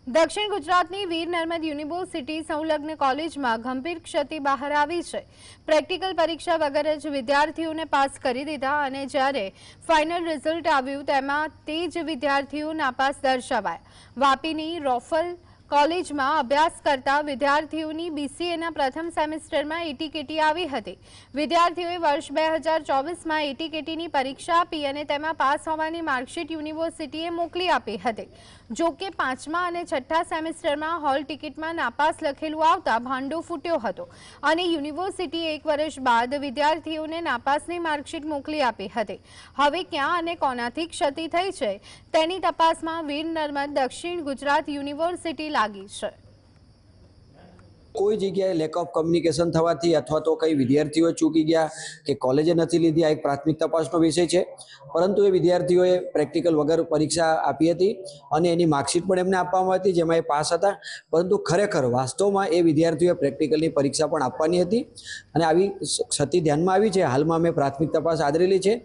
દક્ષિણ ગુજરાતની વીર નર્મદ યુનિવર્સિટી સંલગ્ન કોલેજમાં ગંભીર ક્ષતિ બહાર આવી છે। પ્રેક્ટિકલ પરીક્ષા વગર જ વિદ્યાર્થીઓને પાસ કરી દીધા અને જ્યારે ફાઇનલ રિઝલ્ટ આવ્યું તેમાં તે જ વિદ્યાર્થીઓ નાપાસ દર્શાવાયા। વાપીની રોફલ કોલેજમાં અભ્યાસ કરતા વિદ્યાર્થીઓની બીસીએના પ્રથમ સેમેસ્ટરમાં એટીકેટી આવી હતી। વિદ્યાર્થીઓએ વર્ષ 2024માં એટીકેટીની પરીક્ષા આપી અને તેમાં પાસ હોવાની માર્કશીટ યુનિવર્સિટીએ મોકલી આપી હતી। જો કે 5મા અને 6ઠ્ઠા સેમેસ્ટરમાં હોલ ટિકિટમાં નાપાસ લખેલું આવતા ભાંડો ફૂટ્યો હતો અને યુનિવર્સિટીએ 1 વર્ષ બાદ વિદ્યાર્થીઓને નાપાસની માર્કશીટ મોકલી આપી હતી। હવે ક્યાં અને કોનાથી ક્ષતિ થઈ છે તેની તપાસમાં વીર નર્મદ દક્ષિણ ગુજરાત યુનિવર્સિટી લાગી છે। कोई जगह लेक ऑफ कम्युनिकेशन थवाथी अथवा तो कई विद्यार्थीओ चूकी गया कि कॉलेजे नहीं लीधी आ एक प्राथमिक तपासनो विषय है। परंतु ए विद्यार्थीओए प्रेक्टिकल वगर परीक्षा आपी हती अने एनी मार्कशीट पण एमने आपवामां हती जेमां ए पास हता। परंतु खरेखर वास्तवमां ए विद्यार्थीओए प्रेक्टिकलनी परीक्षा पण आपवानी हती अने आवी क्षति ध्यानमां आवी छे। हालमां अमे प्राथमिक तपास आदरेली छे।